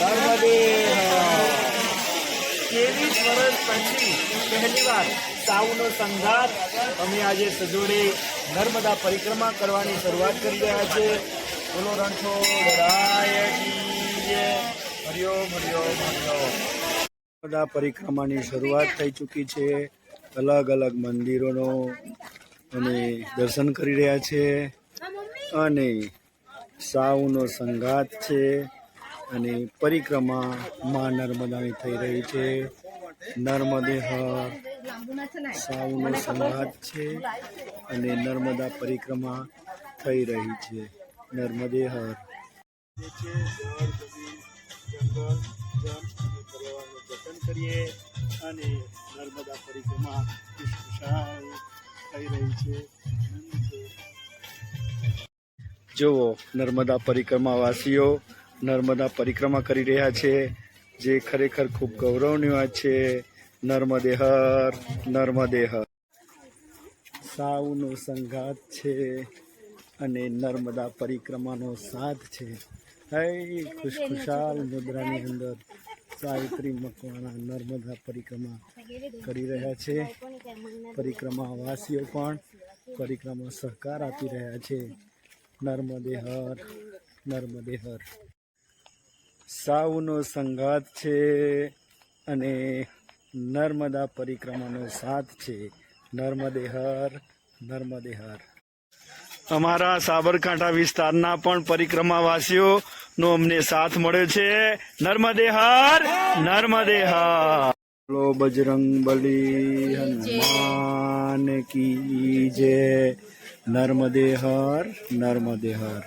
નર્મદે હર. 23 વર્ષ પછી પહેલી વાર સાવનો સંઘાત અમે આજે સજોડે નર્મદા પરિક્રમા કરવાની શરૂઆત કરી રહ્યા છે. બોલો રણછોડરાય કી જય. હરિઓમ હરિઓમ હરિઓમ. નર્મદા પરિક્રમાની શરૂઆત થઈ ચૂકી છે. અલગ અલગ મંદિરોનો અમે દર્શન કરી રહ્યા છે અને સાવનો સંઘાત છે અને પરિક્રમા માં નર્મદાની થઈ રહી છે. નર્મદે હર. સાવનો સંઘાત છે અને નર્મદા પરિક્રમા થઈ રહી છે. નર્મદે હર. જતન કરીએ અને નર્મદા પરિક્રમા ખુશખુશાલ થઈ રહી છે. જુઓ નર્મદા પરિક્રમા વાસીઓ નર્મદા પરિક્રમા કરી રહ્યા છે, જે ખરેખર ખૂબ ગૌરવની વાત છે. નર્મદે હર. નર્મદે હર. સાવનો સંઘાત છે અને નર્મદા પરિક્રમાનો સાથ છે. હે ખુશખુશાલ મુદ્રાની અંદર સાવિત્રી મકવાણા નર્મદા પરિક્રમા કરી રહ્યા છે. પરિક્રમા વાસીઓ પણ પરિક્રમા સહકાર આપી રહ્યા છે. નર્મદે હર. નર્મદે હર. સાવનો સંઘાત છે અને નર્મદા પરિક્રમાનો સાથ છે. નર્મદે હર. નર્મદે હર. અમારા સાબરકાંઠા વિસ્તારના પણ પરિક્રમાવાસીઓનો અમને સાથ મળ્યો છે. નર્મદે હર. નર્મદે હર. બોલો બજરંગ બલી હનુમાન કી જય. નર્મદે હર. નર્મદે હર.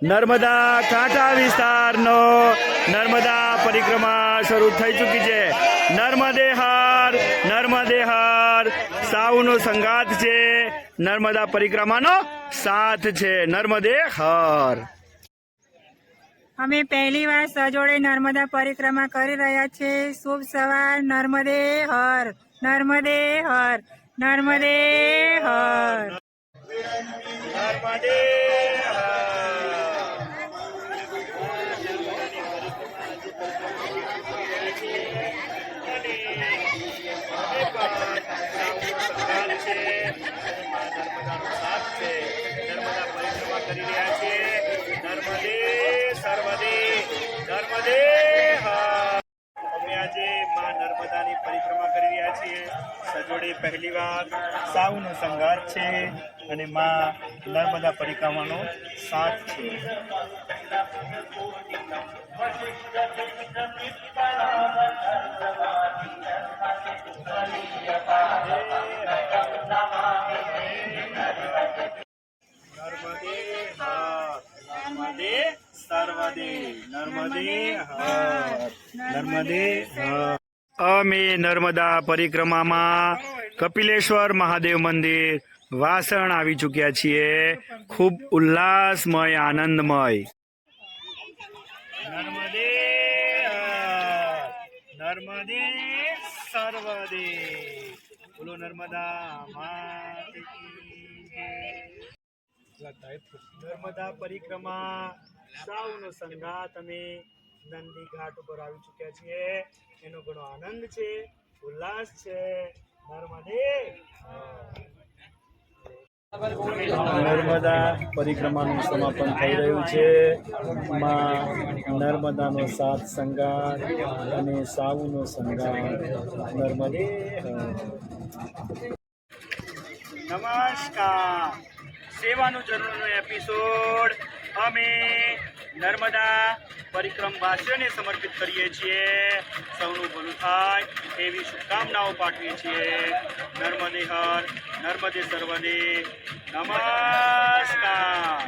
નર્મદા કાંઠા વિસ્તારનો નર્મદા પરિક્રમા શરૂ થઈ ચૂકી છે. નર્મદે હર. નર્મદે હર. સાવનો સંઘાત છે. નર્મદા પરિક્રમાનો સાથ છે. નર્મદે હર. અમે પહેલી વાર સજોડે નર્મદા પરિક્રમા કરી રહ્યા છે. શુભ સવાર. નર્મદે હર. નર્મદે હર. નર્મદે હર. નર્મદે નર્મદે હર. અમે આજે માં નર્મદાની પરિક્રમા કરી રહ્યા છીએ. સજોડે પહેલી વાર સાવનો સંઘાત છે અને માં નર્મદા પરિક્રમાનો સાથ છે. નર્મદે સર્વદે. નર્મદે હર. નર્મદે હર. અમે નર્મદા પરિક્રમામાં કપિલેશ્વર મહાદેવ મંદિર વાસણ આવી ચૂક્યા છીએ. ખૂબ ઉલ્લાસમય આનંદમય. નર્મદે હર. નર્મદે સર્વદે. બોલો નર્મદા માત કી જય. નર્મદા પરિક્રમા સાવનો સંઘાત અમે નંદી ઘાટ ઉપર આવી ચૂક્યા છીએ. એનો ઘણો આનંદ છે, ઉલ્લાસ છે. નર્મદે નર્મદા પરિક્રમાનું સમાપન થઈ રહ્યું છે. માં નર્મદાનો સાત સંઘાત અને સાવનો સંઘાત. નર્મદે નમસ્કાર. સેવાનું જરૂરનો એપિસોડ અમે નર્મદા પરિક્રમવાસીઓને સમર્પિત કરીએ છીએ. સૌનું ભલું થાય એવી શુભકામનાઓ પાઠવીએ છીએ. નર્મદે હર. નર્મદે સર્વદે. નમસ્કાર.